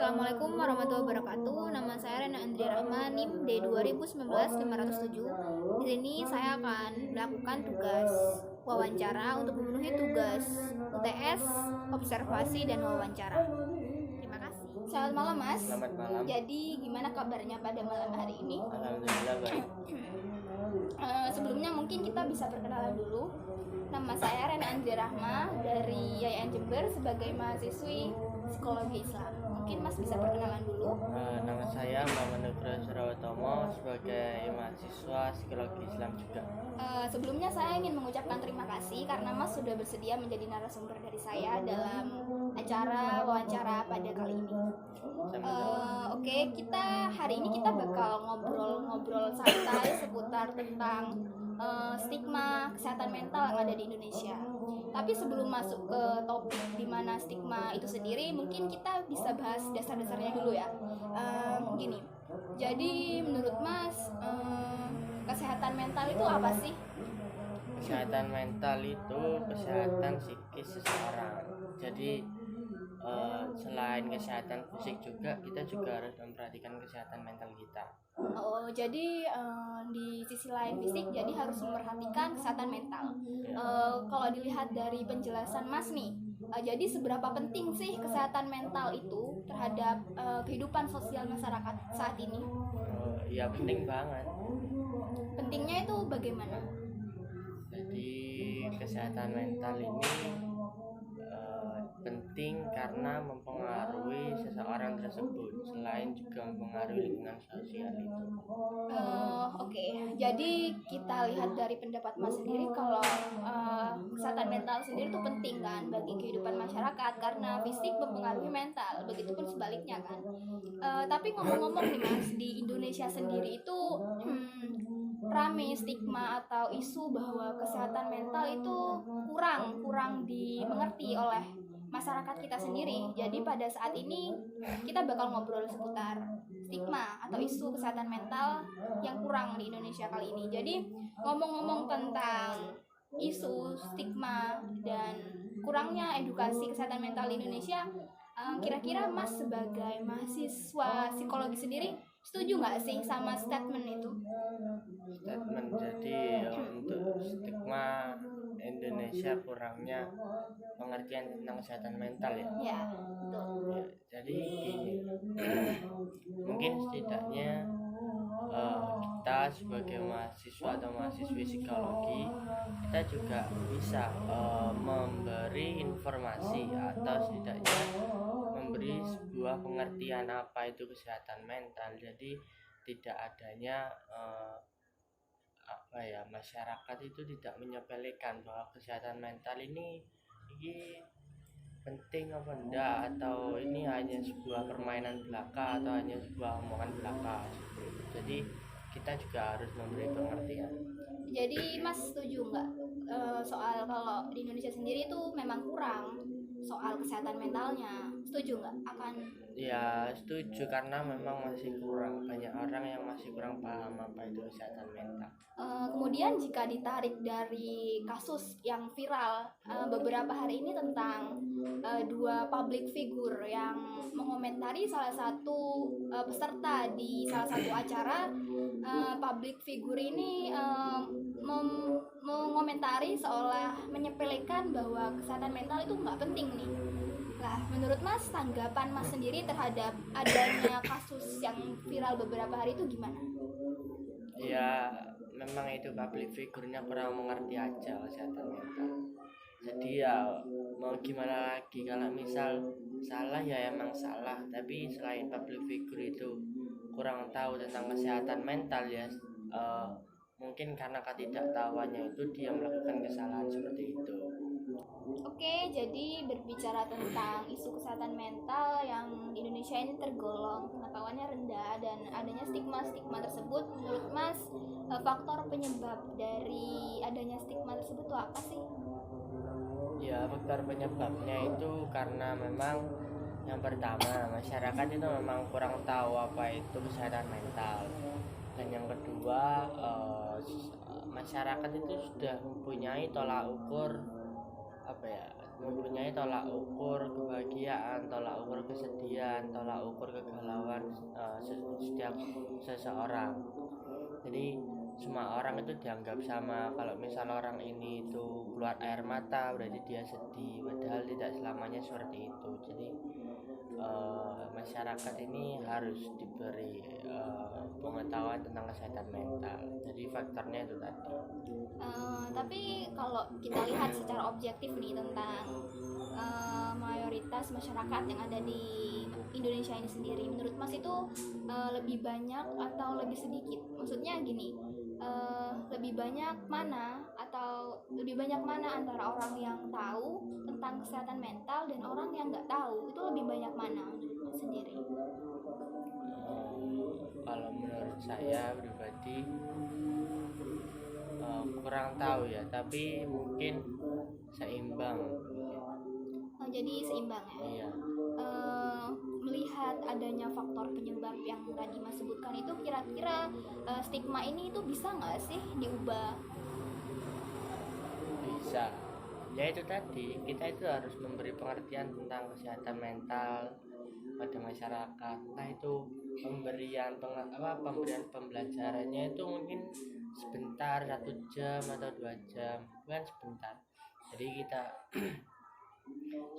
Assalamualaikum warahmatullahi wabarakatuh. Nama saya Rena Andria Rahma, NIM D 2019-507. Di sini saya akan melakukan tugas wawancara untuk memenuhi tugas UTS, observasi dan wawancara. Terima kasih. Selamat malam, Mas. Selamat malam. Jadi gimana kabarnya pada malam hari ini? Alhamdulillah baik. Sebelumnya mungkin kita bisa perkenalan dulu. Nama saya Rena Andria Rahma dari YAIN Jember sebagai mahasiswi psikologi Islam. Mungkin Mas bisa perkenalan dulu. Nama saya Muhammad Nugroho Surawatomo sebagai mahasiswa psikologi Islam juga. Sebelumnya saya ingin mengucapkan terima kasih karena Mas sudah bersedia menjadi narasumber dari saya dalam acara wawancara pada kali ini. Oke, hari ini kita bakal ngobrol-ngobrol santai seputar tentang stigma kesehatan mental yang ada di Indonesia. Tapi sebelum masuk ke topik di mana stigma itu sendiri, mungkin kita bisa bahas dasar-dasarnya dulu ya. Gini, jadi menurut Mas, kesehatan mental itu apa sih? Kesehatan mental itu kesehatan psikis seseorang. Jadi selain kesehatan fisik juga, kita juga harus memperhatikan kesehatan mental kita. Oh, jadi di sisi lain fisik, jadi harus memperhatikan kesehatan mental. Kalau dilihat dari penjelasan Mas nih, jadi seberapa penting sih kesehatan mental itu terhadap kehidupan sosial masyarakat saat ini? Ya penting banget. Pentingnya itu bagaimana? Jadi kesehatan mental ini penting karena mempengaruhi seseorang tersebut, selain juga mempengaruhi lingkungan sosial itu. Oke. Jadi kita lihat dari pendapat Mas sendiri kalau kesehatan mental sendiri itu penting kan bagi kehidupan masyarakat karena fisik mempengaruhi mental, begitupun sebaliknya kan. Tapi ngomong-ngomong nih Mas, di Indonesia sendiri itu rame stigma atau isu bahwa kesehatan mental itu kurang dimengerti oleh masyarakat kita sendiri. Jadi pada saat ini kita bakal ngobrol seputar stigma atau isu kesehatan mental yang kurang di Indonesia kali ini. Jadi ngomong-ngomong tentang isu stigma dan kurangnya edukasi kesehatan mental di Indonesia, kira-kira Mas sebagai mahasiswa psikologi sendiri setuju nggak sih sama statement itu? Statement jadi untuk stigma Indonesia kurangnya pengertian tentang kesehatan mental ya. Ya, betul. Ya, jadi gini, mungkin setidaknya kita sebagai mahasiswa atau mahasiswi psikologi, kita juga bisa memberi informasi atau setidaknya memberi sebuah pengertian apa itu kesehatan mental. Jadi tidak adanya masyarakat itu tidak menyepelekan bahwa kesehatan mental ini penting apa enggak, atau ini hanya sebuah permainan belaka atau hanya sebuah omongan belaka. Jadi kita juga harus memberi pengertian. Jadi Mas setuju nggak soal kalau di Indonesia sendiri itu memang kurang soal kesehatan mentalnya? Setuju nggak akan? Ya setuju, karena memang masih kurang, banyak orang yang masih kurang paham apa itu kesehatan mental. Kemudian jika ditarik dari kasus yang viral beberapa hari ini tentang dua public figure yang mengomentari salah satu peserta di salah satu acara, public figure ini mengomentari seolah menyepelekan bahwa kesehatan mental itu nggak penting nih. Nah, menurut Mas, tanggapan Mas sendiri terhadap adanya kasus yang viral beberapa hari itu gimana? Ya memang itu public figure-nya kurang mengerti aja kesehatan mental. Jadi ya mau gimana lagi, kalau misal salah ya emang salah, tapi selain public figure itu kurang tahu tentang kesehatan mental ya, mungkin karena ketidaktahuannya itu dia melakukan kesalahan seperti itu. Oke, jadi berbicara tentang isu kesehatan mental yang di Indonesia ini tergolong pengetahuannya rendah dan adanya stigma-stigma tersebut, menurut Mas, faktor penyebab dari adanya stigma tersebut itu apa sih? Ya faktor penyebabnya itu karena memang yang pertama, masyarakat itu memang kurang tahu apa itu kesehatan mental, dan yang kedua masyarakat itu sudah mempunyai tolak ukur mempunyai tolak ukur kebahagiaan, tolak ukur kesedihan, tolak ukur kegalauan setiap seseorang. Jadi semua orang itu dianggap sama. Kalau misal orang ini itu keluar air mata berarti dia sedih, padahal tidak selamanya seperti itu. Jadi masyarakat ini harus diberi pengetahuan tentang kesehatan mental. Jadi faktornya itu tadi. Tapi kalau kita lihat secara objektif nih tentang mayoritas masyarakat yang ada di Indonesia ini sendiri, menurut Mas itu lebih banyak atau lebih sedikit? Maksudnya gini, lebih banyak mana atau lebih banyak mana antara orang yang tahu tentang kesehatan mental dan orang yang nggak tahu, itu lebih banyak mana menurut Mas sendiri? Kalau menurut saya pribadi kurang tahu ya, tapi mungkin seimbang. Jadi seimbang ya. Iya. Melihat adanya faktor penyebab yang tadi Mas sebutkan itu, kira-kira stigma ini itu bisa nggak sih diubah? Bisa. Ya itu tadi, kita itu harus memberi pengertian tentang kesehatan mental pada masyarakat. Nah itu pemberian pembelajarannya itu mungkin sebentar, 1 jam atau 2 jam, kan sebentar. Jadi kita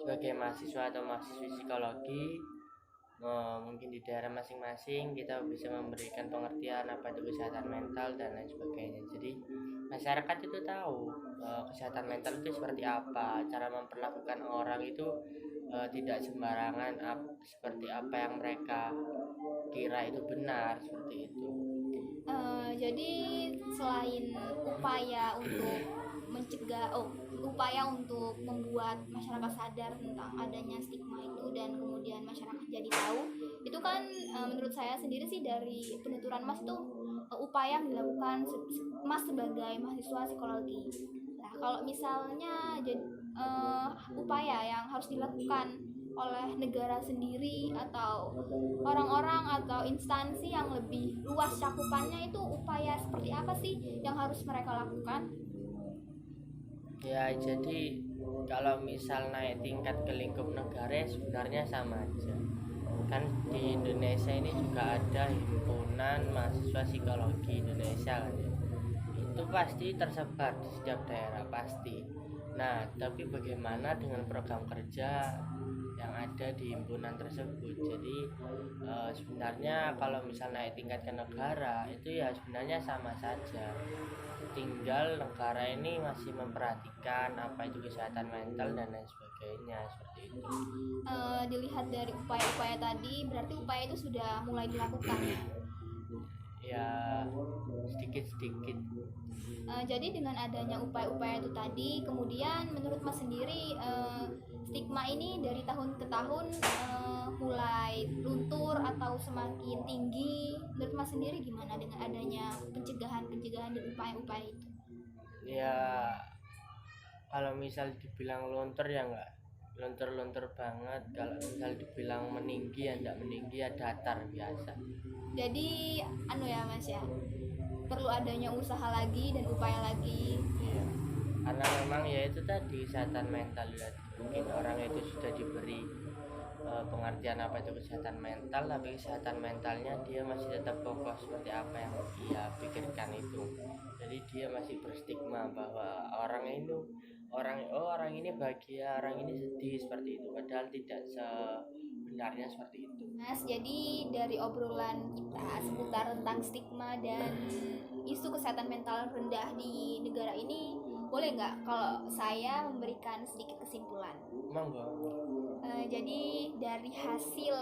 sebagai mahasiswa atau mahasiswi psikologi, mungkin di daerah masing-masing kita bisa memberikan pengertian apa itu kesehatan mental dan lain sebagainya. Jadi masyarakat itu tahu kesehatan mental itu seperti apa, cara memperlakukan orang itu tidak sembarangan, seperti apa yang mereka kira itu benar, seperti itu. Jadi selain upaya untuk mencegah, upaya untuk membuat masyarakat sadar tentang adanya stigma itu dan kemudian masyarakat jadi tahu, itu kan menurut saya sendiri sih dari penuturan Mas itu upaya yang dilakukan Mas sebagai mahasiswa psikologi. Nah kalau misalnya upaya yang harus dilakukan oleh negara sendiri atau orang-orang atau instansi yang lebih luas cakupannya, itu upaya seperti apa sih yang harus mereka lakukan? Ya jadi kalau misal naik tingkat ke lingkup negara sebenarnya sama aja. Kan di Indonesia ini juga ada himpunan mahasiswa psikologi Indonesia kan ya. Itu pasti tersebar di setiap daerah pasti. Nah tapi bagaimana dengan program kerja yang ada di himpunan tersebut? Jadi sebenarnya kalau misal naik tingkat ke negara itu ya sebenarnya sama saja, tinggal negara ini masih memperhatikan apa itu kesehatan mental dan lain sebagainya, seperti itu. Dilihat dari upaya-upaya tadi, berarti upaya itu sudah mulai dilakukan ya sedikit-sedikit. Jadi dengan adanya upaya-upaya itu tadi, kemudian menurut Mas sendiri stigma ini dari tahun ke tahun mulai luntur atau semakin tinggi, menurut Mas sendiri gimana dengan adanya pencegahan dan upaya-upaya itu? Ya kalau misal dibilang luntur ya enggak luntur banget, kalau misal dibilang meninggi ya enggak meninggi, ya datar biasa. Jadi ya Mas ya, perlu adanya usaha lagi dan upaya lagi. Iya. Karena memang ya itu tadi kesehatan mental ya, mungkin orang itu sudah diberi pengertian apa itu kesehatan mental, tapi kesehatan mentalnya dia masih tetap kokoh seperti apa yang dia pikirkan itu. Jadi dia masih berstigma bahwa orang ini bahagia, orang ini sedih, seperti itu, padahal tidak sebenarnya seperti itu. Mas, jadi dari obrolan kita seputar tentang stigma dan isu kesehatan mental rendah di negara ini, boleh nggak kalau saya memberikan sedikit kesimpulan? Monggo. Jadi dari hasil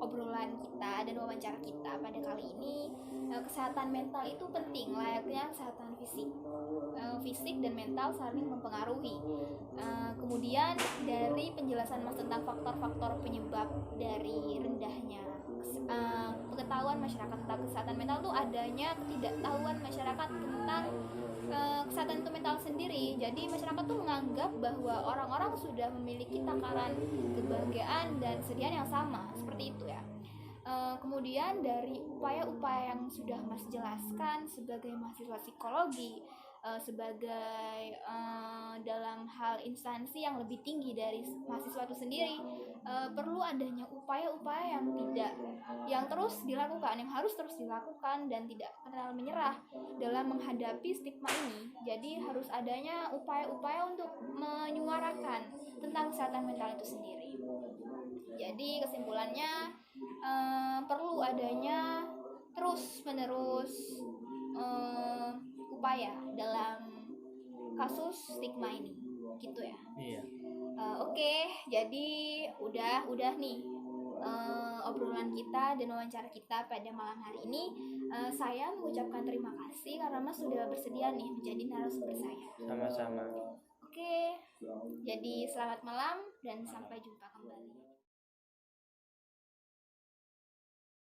obrolan kita dan wawancara kita pada kali ini, kesehatan mental itu penting layaknya kesehatan fisik dan mental saling mempengaruhi. Kemudian dari penjelasan Mas tentang faktor-faktor penyebab dari rendahnya pengetahuan masyarakat tentang kesehatan mental itu adanya ketidaktahuan masyarakat tentang kesehatan itu mental sendiri. Jadi masyarakat tuh menganggap bahwa orang-orang sudah memiliki takaran kebahagiaan dan kesedihan yang sama, seperti itu ya. Kemudian dari upaya-upaya yang sudah Mas jelaskan sebagai mahasiswa psikologi, sebagai dalam hal instansi yang lebih tinggi dari mahasiswa itu sendiri, perlu adanya upaya-upaya yang terus dilakukan, yang harus terus dilakukan dan tidak kenal menyerah dalam menghadapi stigma ini. Jadi harus adanya upaya-upaya untuk menyuarakan tentang kesehatan mental itu sendiri. Jadi kesimpulannya, perlu adanya terus-menerus upaya dalam kasus stigma ini, gitu ya. Iya. Oke, jadi udah nih obrolan kita dan wawancara kita pada malam hari ini. Saya mengucapkan terima kasih karena Mas sudah bersedia nih menjadi narasumber saya. Sama-sama. Oke, jadi selamat malam dan sampai jumpa kembali.